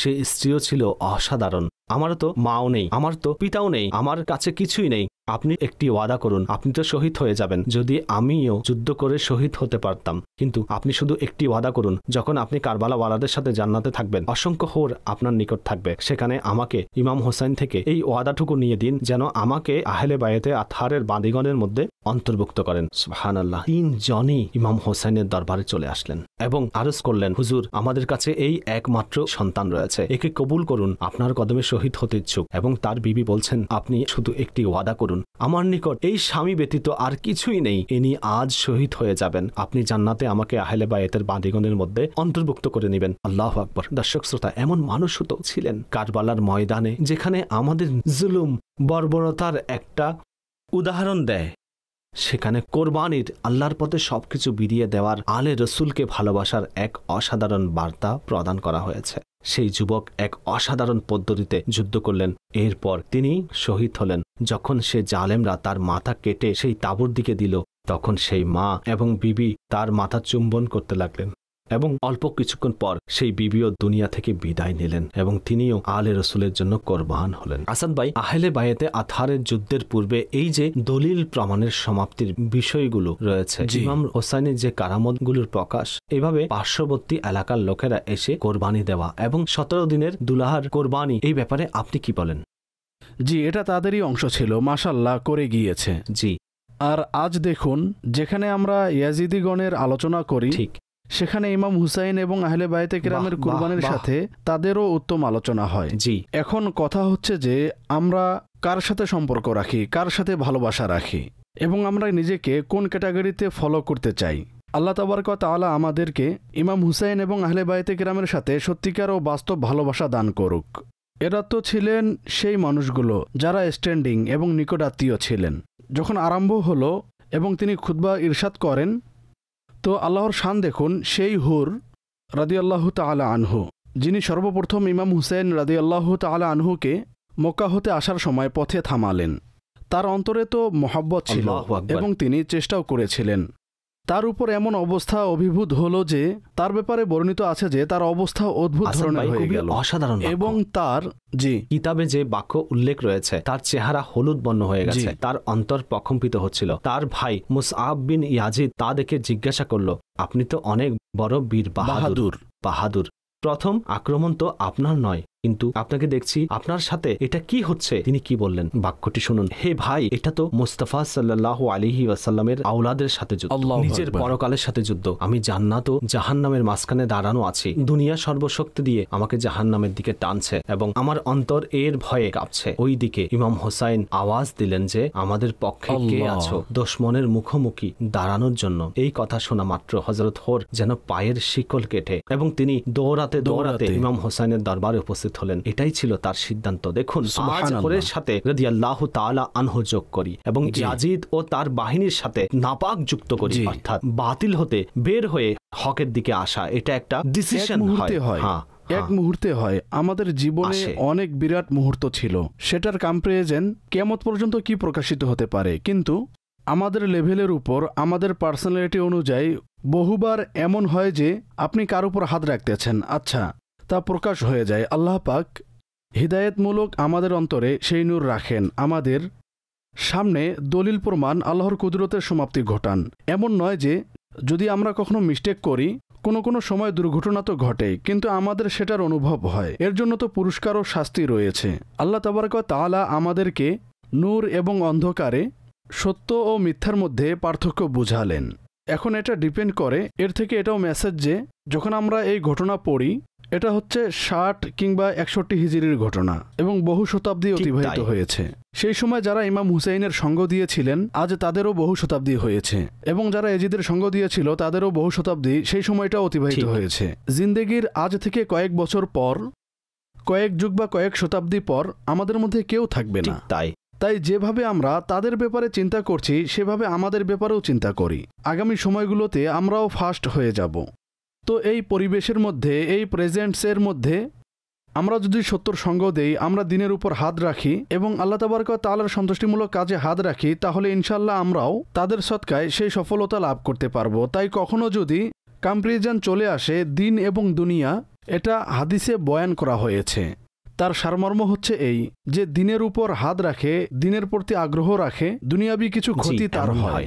সে স্ত্রীও ছিল অসাধারণ। আমারও তো মাও নেই, আমার তো পিতাও নেই, আমার কাছে কিছুই নেই। আপনি একটি ওয়াদা করুন, আপনি তো শহীদ হয়ে যাবেন। যদি আমিও যুদ্ধ করে শহীদ হতে পারতাম, কিন্তু আপনি শুধু একটি ওয়াদা করুন, যখন আপনি কারবালাওয়ালাদের সাথে জান্নাতে থাকবেন, অসংখ্য হোর আপনার নিকট থাকবে, সেখানে আমাকে ইমাম হোসাইন থেকে এই ওয়াদাটুকু নিয়ে দিন, যেন আমাকে আহলে বায়েতে আতহারের বাঁদিগণের মধ্যে অন্তর্ভুক্ত করেন। সুবহানাল্লাহ। 3 জনই ইমাম হোসাইনের দরবারে চলে আসলেন এবং আরজ করলেন, হুজুর, আমাদের কাছে এই একমাত্র সন্তান রয়েছে, একে কবুল করুন, আপনার কদমে শহীদ হতে ইচ্ছুক। এবং তার বিবি বলছেন, আপনি শুধু একটি ওয়াদা করুন, আমার নিকট এই স্বামী ব্যতীত আর কিছুই নেই, ইনি আজ শহীদ হয়ে যাবেন, আপনি জান্নাতে আমাকে আহলে বায়েতের বাঁদিগণের মধ্যে অন্তর্ভুক্ত করে নেবেন। আল্লাহু আকবার। দর্শক শ্রোতা, এমন মানুষও তো ছিলেন কারবালার ময়দানে, যেখানে আমাদের জুলুম বর্বরতার একটা উদাহরণ দেয়, সেখানে কোরবানির, আল্লাহর পথে সবকিছু বিলিয়ে দেওয়ার, আলে রসুলকে ভালোবাসার এক অসাধারণ বার্তা প্রদান করা হয়েছে। সেই যুবক এক অসাধারণ পদ্ধতিতে যুদ্ধ করলেন, এরপর তিনি শহীদ হলেন। যখন সে জালেমরা তার মাথা কেটে সেই তাঁবুর দিকে দিল, তখন সেই মা এবং বিবি তার মাথা চুম্বন করতে লাগলেন এবং অল্প কিছুক্ষণ পর সেই বিবিও দুনিয়া থেকে বিদায় নিলেন এবং তিনিও আলে রসুলের জন্য কোরবান হলেন। আসাদ ভাই, আহলে বায়েতে আতহারের যুদ্ধের পূর্বে এই যে দলিল প্রমাণের সমাপ্তির বিষয়গুলো রয়েছে, ইমাম হোসাইনের যে কারামতগুলোর প্রকাশ, এভাবে পার্শ্ববর্তী এলাকার লোকেরা এসে কোরবানি দেওয়া এবং 17 দিনের দুলাহার কোরবানি, এই ব্যাপারে আপনি কি বলেন? জি, এটা তাদেরই অংশ ছিল, মাশাআল্লাহ করে গিয়েছে। জি। আর আজ দেখুন, যেখানে আমরা ইয়াজিদিগণের আলোচনা করি, ঠিক সেখানে ইমাম হুসাইন এবং আহলে বায়েতে কেরামের কুরবানির সাথে তাদেরও উত্তম আলোচনা হয়। জি। এখন কথা হচ্ছে যে আমরা কার সাথে সম্পর্ক রাখি, কার সাথে ভালোবাসা রাখি, এবং আমরা নিজেকে কোন ক্যাটাগরিতে ফলো করতে চাই। আল্লাহ তাবারক ওয়া তাআলা আমাদেরকে ইমাম হুসাইন এবং আহলে বায়েতে কেরামের সাথে সত্যিকার ও বাস্তব ভালোবাসা দান করুক। এরা তো ছিলেন সেই মানুষগুলো যারা স্ট্যান্ডিং এবং নিকটাত্মীয় ছিলেন। যখন আরম্ভ হলো এবং তিনি খুতবা ইরশাদ করেন, তো আল্লাহর শান দেখুন, সেই হুর রাদিয়াল্লাহু তাআলা আনহু, যিনি সর্বপ্রথম ইমাম হুসাইন রাদিয়াল্লাহু তাআলা আনহুকে মক্কা হতে আসার সময় পথে থামালেন। তার অন্তরে তো মহব্বত ছিল এবং তিনি চেষ্টাও করেছিলেন। তার উপর এমন অবস্থা অভিভূত হলো যে তার ব্যাপারে বর্ণিত আছে যে তার অবস্থা অদ্ভুত ধরনের হয়ে গেল, অসাধারণ। এবং তার কিতাবে যে বাক্য উল্লেখ রয়েছে, তার চেহারা হলুদ বর্ণ হয়ে গেছে, তার অন্তর প্রকম্পিত হচ্ছিল। তার ভাই মুসআব বিন ইয়াজিদ তা দেখে জিজ্ঞাসা করল, আপনি তো অনেক বড় বীর বাহাদুর, প্রথম আক্রমণ তো আপনার নয়, কিন্তু আপনাকে দেখছি আপনার সাথে এটা কি হচ্ছে? তিনি কি বললেন? বাক্যটি শুনুন, হে ভাই, এটা তো মুস্তাফা সাল্লাল্লাহু আলাইহি ওয়াসাল্লামের আওলাদের সাথে যুদ্ধ, নিজের পরকালের সাথে যুদ্ধ। আমি জান্নাত ও জাহান্নামের মাঝখানে দাঁড়ানো আছি, দুনিয়া সর্বশক্তি দিয়ে আমাকে জাহান্নামের দিকে টানছে এবং আমার অন্তর এর ভয়ে কাঁপছে। ওই দিকে ইমাম হোসাইন আওয়াজ দিলেন যে, আমাদের পক্ষে কে আছো দুশমনের মুখোমুখি দাঁড়ানোর জন্য? এই কথা শোনা মাত্র হযরত হোর যেন পায়ের শিকল কেটে এবং তিনি দৌড়াতে ইমাম হোসাইনের দরবারে উপস্থিত হলেন। এটাই ছিল তার সিদ্ধান্ত। দেখুন, আজ হোরের সাথে রাদিয়াল্লাহু তাআলা আনহু যোগ করি এবং ইয়াজিদ ও তার বাহিনীর সাথে নাপাক যুক্ত করি, অর্থাৎ বাতিল হতে বের হয়ে হকের দিকে আসা, এটা একটা ডিসিশন হয়। এক মুহূর্তে হয়। আমাদের জীবনে অনেক বিরাট মুহূর্ত ছিল, সেটার কম্পারিজন কিয়ামত পর্যন্ত কি প্রকাশিত হতে পারে, কিন্তু আমাদের লেভেলের উপর, আমাদের পার্সোনালিটি অনুযায়ী বহুবার এমন হয় যে আপনি কার উপর হাত রাখতেছেন, আচ্ছা, তা প্রকাশ হয়ে যায়। আল্লাহ পাক হিদায়েতমূলক আমাদের অন্তরে সেই নূর রাখেন, আমাদের সামনে দলিল প্রমাণ আল্লাহর কুদরতের সমাপ্তি ঘটান। এমন নয় যে যদি আমরা কখনো মিস্টেক করি, কোনো সময় দুর্ঘটনা তো ঘটে, কিন্তু আমাদের সেটার অনুভব হয়। এর জন্য তো পুরস্কার ও শাস্তি রয়েছে। আল্লাহ তাবারক ওয়া তাআলা আমাদেরকে নূর এবং অন্ধকারে, সত্য ও মিথ্যার মধ্যে পার্থক্য বুঝালেন। এখন এটা ডিপেন্ড করে, এর থেকে এটাও মেসেজ যে যখন আমরা এই ঘটনা পড়ি, এটা হচ্ছে 60 কিংবা 61 হিজরির ঘটনা এবং বহু শতাব্দী অতিবাহিত হয়েছে। সেই সময় যারা ইমাম হুসাইনের সঙ্গ দিয়েছিলেন, আজ তাদেরও বহু শতাব্দী হয়েছে, এবং যারা এজিদের সঙ্গ দিয়েছিল তাদেরও বহু শতাব্দী, সেই সময়টা অতিবাহিত হয়েছে। জিন্দেগির আজ থেকে কয়েক বছর পর, কয়েক যুগ বা কয়েক শতাব্দী পর আমাদের মধ্যে কেউ থাকবে না। তাই যেভাবে আমরা তাদের ব্যাপারে চিন্তা করছি, সেভাবে আমাদের ব্যাপারেও চিন্তা করি। আগামী সময়গুলোতে আমরাও ফাস্ট হয়ে যাব। তো এই পরিবেশের মধ্যে, এই প্রেজেন্টসের মধ্যে আমরা যদি সত্যর সঙ্গ দেই, আমরা দিনের উপর হাত রাখি এবং আল্লাহ তাবারক ওয়া তাআলার সন্তুষ্টিমূলক কাজে হাত রাখি, তাহলে ইনশাল্লাহ আমরাও তাদের সদকায় সেই সফলতা লাভ করতে পারবো। তাই কখনো যদি কম্পারিজন চলে আসে দিন এবং দুনিয়া, এটা হাদিসে বয়ান করা হয়েছে। তার সারমর্ম হচ্ছে এই যে দিনের উপর হাত রাখে, দিনের প্রতি আগ্রহ রাখে, দুনিয়াবি কিছু ক্ষতি তার হয়,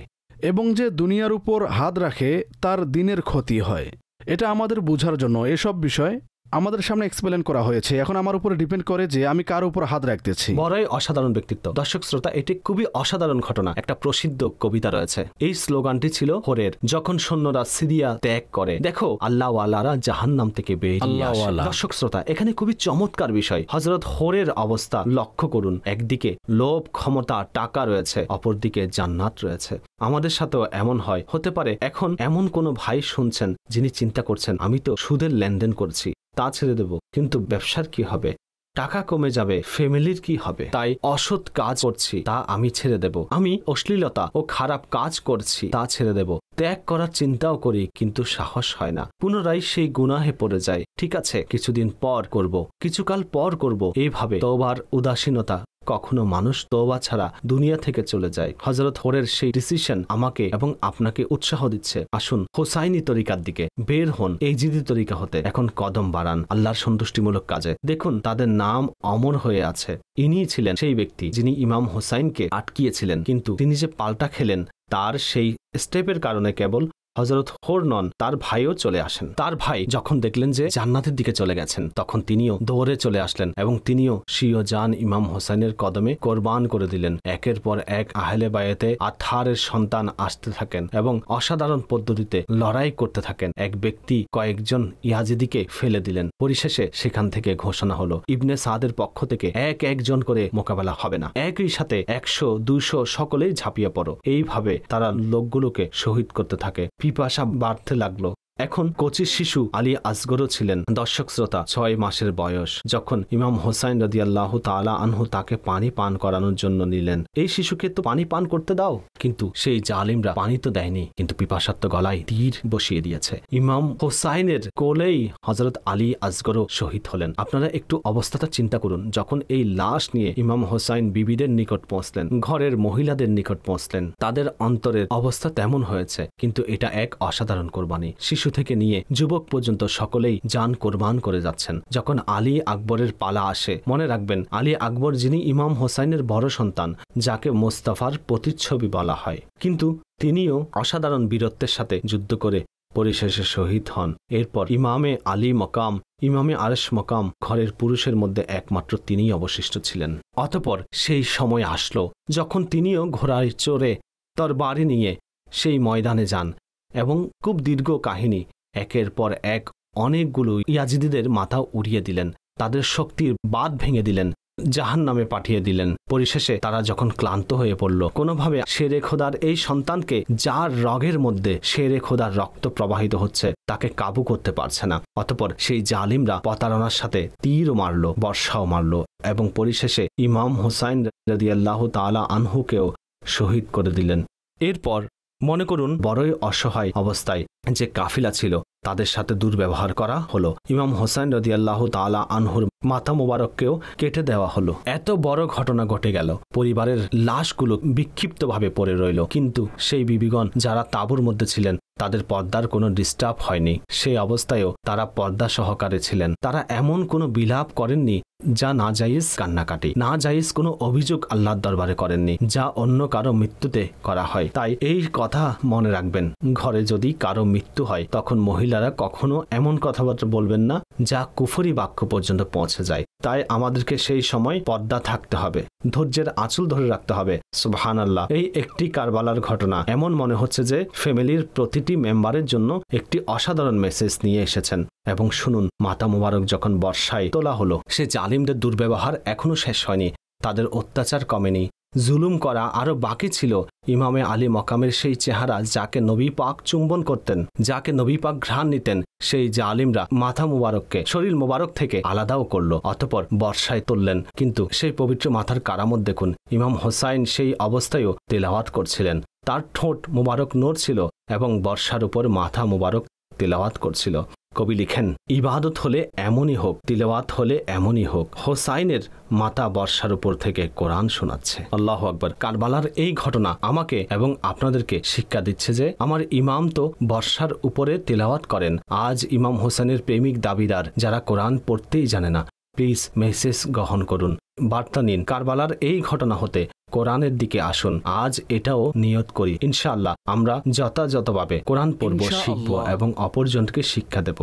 এবং যে দুনিয়ার উপর হাত রাখে তার দিনের ক্ষতি হয়। এটা আমাদের বোঝার জন্য এসব বিষয় আমাদের সামনে এক্সপ্লেন করা হয়েছে। এখন আমার উপরে ডিপেন্ড করে যে আমি কার উপর হাত রাখতেছি। বড়ই অসাধারণ ব্যক্তিত্ব। দর্শক শ্রোতা, এটি খুবই অসাধারণ ঘটনা। একটা প্রসিদ্ধ কবিতা রয়েছে, এই স্লোগানটি ছিল হোরের, যখন সৈন্যরা সিরিয়া ত্যাগ করে, দেখো আল্লাহওয়ালারা জাহান্নাম থেকে বেরিয়ে আসে। দর্শক শ্রোতা, এখানে খুবই চমৎকার বিষয়, হযরত হোরের অবস্থা লক্ষ্য করুন। একদিকে লোভ, ক্ষমতা, টাকা রয়েছে, অপরদিকে জান্নাত রয়েছে। আমাদের সাথেও এমন হয়, হতে পারে এখন এমন কোনো ভাই শুনছেন যিনি চিন্তা করছেন, আমি তো সুদের লেনদেন করছি, তা ছেড়ে দেব, কিন্তু ব্যবসার কি হবে, টাকা কমে যাবে, ফ্যামিলির কি হবে, তাই অসৎ কাজ করছি, তা আমি ছেড়ে দেব, আমি অশ্লীলতা ও খারাপ কাজ করছি, তা ছেড়ে দেব, ত্যাগ করার চিন্তাও করি কিন্তু সাহস হয় না, পুনরায় সেই গুনাহে পড়ে যায়, ঠিক আছে কিছুদিন পর করব, কিছুকাল পর করব, এইভাবে তওবার উদাসীনতা। কখনো মানুষ তওবা ছাড়া দুনিয়া থেকে চলে যায়। হযরত হোরের সেই ডিসিশন আমাকে এবং আপনাকে উৎসাহ দিচ্ছে, আসুন হোসাইনি তরিকার দিকে বের হন, এই জিদি তরিকা হতে এখন কদম বাড়ান আল্লাহর সন্তুষ্টিমূলক কাজে। দেখুন তাদের নাম অমর হয়ে আছে। ইনিই ছিলেন সেই ব্যক্তি যিনি ইমাম হোসাইনকে আটকিয়েছিলেন, কিন্তু তিনি যে পাল্টা খেলেন তার সেই স্টেপের কারণে কেবল হযরত হোর নন, তার ভাইও চলে আসেন। তার ভাই যখন দেখলেন যে জান্নাতের দিকে চলে গেছেন, তখন তিনিও দৌড়ে চলে আসলেন এবং তিনিও স্বীয় জান ইমাম হোসেনের কদমে কোরবান করে দিলেন। একের পর এক আহলে বায়াতে আথারের সন্তান আসতে থাকেন এবং অসাধারণ পদ্ধতিতে লড়াই করতে থাকেন। এক ব্যক্তি কয়েকজন ইয়াজিদিকে ফেলে দিলেন। পরিশেষে সেখান থেকে ঘোষণা হলো ইবনে সাদের পক্ষ থেকে একজন করে মোকাবেলা হবে না, একই সাথে 100-200 সকলেই ঝাঁপিয়ে পড়ো। এইভাবে তারা লোকগুলোকে শহীদ করতে থাকে। পিপাসা বাড়তে লাগলো। এখন কচি শিশু আলী আসগরও ছিলেন। দর্শক শ্রোতা, 6 মাসের বয়স। যখন ইমাম হোসাইন রাদিয়াল্লাহু তাআলা আনহু তাকে পানি পান করানোর জন্য নিলেন, এই শিশুকে তো পানি পান করতে দাও, কিন্তু সেই জালিমরা পানি তো দেয়নি, কিন্তু পিপাসার্ত গলায় তীর বসিয়ে দিয়েছে। ইমাম হোসাইনের কোলেই হযরত আলী আসগরও শহীদ হলেন। আপনারা একটু অবস্থাটা চিন্তা করুন, যখন এই লাশ নিয়ে ইমাম হোসাইন বিবিদের নিকট পৌঁছলেন, ঘরের মহিলাদের নিকট পৌঁছলেন, তাদের অন্তরের অবস্থা তেমন হয়েছে। কিন্তু এটা এক অসাধারণ কোরবানি। শিশু থেকে নিয়ে যুবক পর্যন্ত সকলেই জান কোরবান করে যাচ্ছেন। যখন আলী আকবরের পালা আসে, মনে রাখবেন আলী আকবর যিনি ইমাম হোসাইনের বড় সন্তান, যাকে মোস্তফার প্রতিচ্ছবি বলা হয়, কিন্তু তিনিও অসাধারণ বীরত্বের সাথে যুদ্ধ করে পরিশেষে শহীদ হন। এরপর ইমামে আলী মকাম, ইমামে আরশ মকাম, ঘরের পুরুষের মধ্যে একমাত্র তিনিই অবশিষ্ট ছিলেন। অতঃপর সেই সময় আসলো যখন তিনিও ঘোড়ায় চড়ে তরবারি নিয়ে সেই ময়দানে যান এবং খুব দীর্ঘ কাহিনী, একের পর এক অনেকগুলো ইয়াজিদিদের মাথা উড়িয়ে দিলেন, তাদের শক্তির বাঁধ ভেঙে দিলেন, জাহান্নামে পাঠিয়ে দিলেন। পরিশেষে তারা যখন ক্লান্ত হয়ে পড়ল, কোনোভাবে শেরে খোদার এই সন্তানকে, যার রগের মধ্যে শেরে খোদার রক্ত প্রবাহিত হচ্ছে, তাকে কাবু করতে পারছে না। অতঃপর সেই জালিমরা প্রতারণার সাথে তীরও মারল, বর্ষাও মারল এবং পরিশেষে ইমাম হোসাইন রাদিয়াল্লাহু তাআলা আনহুকেও শহীদ করে দিলেন। এরপর মনে করুন বড়ই অসহায় অবস্থায় যে কাফিলা ছিল, তাদের সাথে দুর্ব্যবহার করা হলো। ইমাম হোসাইন রাদিয়াল্লাহু তাআলা আনহুর মাথা মোবারককেও কেটে দেওয়া হলো। এত বড় ঘটনা ঘটে গেল, পরিবারের লাশগুলো বিক্ষিপ্তভাবে পড়ে রইল, কিন্তু সেই বিবিগণ যারা তাঁবুর মধ্যে ছিলেন তাদের পর্দার কোনো ডিস্টার্ব হয়নি। সেই অবস্থায়ও তারা পর্দা সহকারে ছিলেন। তারা এমন কোনো বিলাপ করেননি যা নাজায়েজ কান্নাকাটি, নাজায়েজ কোনো অভিযোগ আল্লাহর দরবারে করেননি, যা অন্য কারো মৃত্যুতে করা হয়। তাই এই কথা মনে রাখবেন, ঘরে যদি কারো মৃত্যু হয় তখন মহিলারা কখনো এমন কথাবার্তা বলবেন না যা কুফরি বাক্য পর্যন্ত পৌঁছে যায়। তাই আমাদেরকে সেই সময় পর্দা থাকতে হবে, ধৈর্যের আঁচল ধরে রাখতে হবে। সুবহানাল্লাহ, এই একটি কারবালার ঘটনা এমন মনে হচ্ছে যে ফ্যামিলির প্রতিটি মেম্বারের জন্য একটি অসাধারণ মেসেজ নিয়ে এসেছেন। এবং শুনুন, মাতা মুবারক যখন বর্ষায় তোলা হলো, সে জালিমদের দুর্ব্যবহার এখনো শেষ হয়নি, তাদের অত্যাচার কমেনি, জুলুম করা আরো বাকি ছিল। ইমামে আলী মকামের সেই চেহারা, যাকে নবী পাক চুম্বন করতেন, যাকে নবী পাক ঘ্রাণ নিতেন, সেই জালিমরা মাথা মুবারককে শরীর মুবারক থেকে আলাদাও করলো, অতঃপর বর্ষায় তুললেন। কিন্তু সেই পবিত্র মাথার কারামত দেখুন, ইমাম হোসাইন সেই অবস্থায়ও তেলাওয়াত করছিলেন, তার ঠোঁট মুবারক নড়ছিল এবং বর্ষার উপর মাথা মুবারক তেলাওয়াত করছিল। কবি লিখেন, ইবাদত হলে এমনই হোক, তিলাওয়াত হলে এমনই হোক, হোসাইনের মাতা বর্ষার উপর থেকে কোরআন শোনাচ্ছে। আল্লাহু আকবার। কারবালার এই ঘটনা আমাকে এবং আপনাদেরকে শিক্ষা দিচ্ছে যে আমার ইমাম তো বর্ষার উপরে তিলাওয়াত করেন। আজ ইমাম হোসেনের প্রেমিক দাবিদার যারা কোরআন পড়তেই জানে না, প্লিজ মেসেজ গ্রহণ করুন, বার্তা নিন। কারবালার এই ঘটনা হতে কোরআনের দিকে আসুন। আজ এটাও নিয়ত করি, ইনশাআল্লাহ আমরা যথাযথভাবে কোরআন পড়ব, শিখব এবং অপরজনকে শিক্ষা দেব।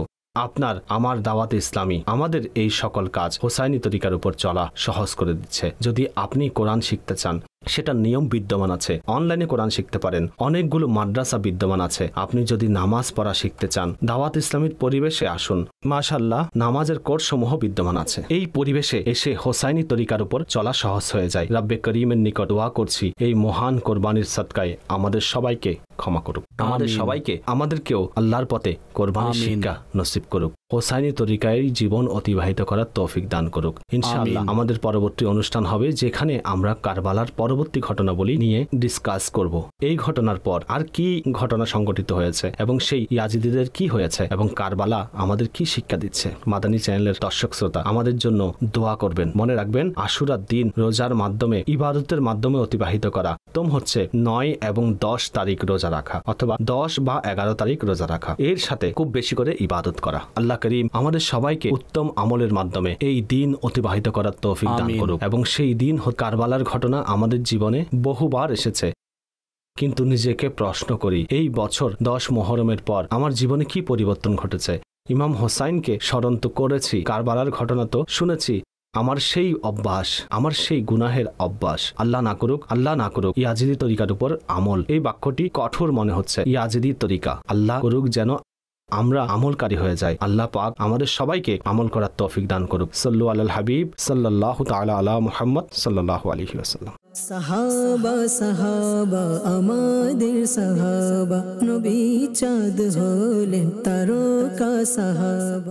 আপনার আমার দাওয়াত ইসলামী আমাদের এই সকল কাজ হোসাইনি তরিকার উপর চলা সহজ করে দিচ্ছে। যদি আপনি কোরআন শিখতে চান, সেটা নিয়ম বিদ্যমান আছে। অনলাইনে কোরআন শিখতে পারেন, অনেকগুলো মাদ্রাসা বিদ্যমান আছে। আপনি যদি নামাজ পড়া শিখতে চান, দাওয়াত ইসলামীর পরিবেশে আসুন। মাশাআল্লাহ, নামাজের কোর্সসমূহ বিদ্যমান আছে। এই পরিবেশে এসে হোসাইনি তরিকার উপর চলা সহজ হয়ে যায়। রাব্বে করিমের নিকট দোয়া করছি, এই মহান কোরবানির সদকায় আমাদের সবাইকে ক্ষমা করুক, আমাদের সবাইকে, আমাদেরকেও আল্লাহর পথে কোরবানির শিক্ষা নসিব করুক, হোসাইনি তরিকায় জীবন অতিবাহিত করার তৌফিক দান করুক। ইনশাআল্লাহ আমাদের পরবর্তী অনুষ্ঠান হবে যেখানে আমরা কারবালার পরবর্তী ঘটনাবলী নিয়ে ডিসকাস করব। এই ঘটনার পর আর কি ঘটনা সংঘটিত হয়েছে এবং সেই ইয়াজিদিদের কি হয়েছে এবং কারবালা আমাদের কি শিক্ষা দিচ্ছে। মাদানী চ্যানেলের দর্শক শ্রোতা আমাদের জন্য দোয়া করবেন। মনে রাখবেন, আশুরার দিন রোজার মাধ্যমে, ইবাদতের মাধ্যমে অতিবাহিত করা উত্তম হচ্ছে 9 এবং 10 তারিখ রোজা রাখা, অথবা 10 বা 11 তারিখ রোজা রাখা। এর সাথে খুব বেশি করে ইবাদত করা। আল্লাহ করিম আমাদের সবাইকে উত্তম আমলের মাধ্যমে এই দিন অতিবাহিত করার তৌফিক দান করুক। এবং সেই দিন কারবালার ঘটনা আমাদের জীবনে বহুবার এসেছে, কিন্তু নিজেকে প্রশ্ন করি, এই বছর 10 মুহররমের পর আমার জীবনে কি পরিবর্তন ঘটেছে। ইমাম হোসাইনকে স্মরণ তো করেছি, কারবালার ঘটনা তো শুনেছি, আমার সেই অভ্যাস, আমার সেই গুনাহের অভ্যাস আল্লাহ না করুক, আল্লাহ না করুক ইয়াজিদি তরিকার উপর আমল। এই বাক্যটি কঠোর মনে হচ্ছে, ইয়াজিদি তরিকা আল্লাহ করুক যেন আমরা আমলকারী হয়ে যাই। আল্লাহ পাক আমাদের সবাইকে আমল করার তৌফিক দান করুক। সাল্লু আলাল হাবিব সাল্লাল্লাহু তাআলা আলা মুহাম্মদ সাল্লাল্লাহু আলাইহি ওয়াসাল্লাম। সাহাবা সাহাবা আমাদের সাহাবা, নবী চাঁদ হলেন তারকা সাহাবা।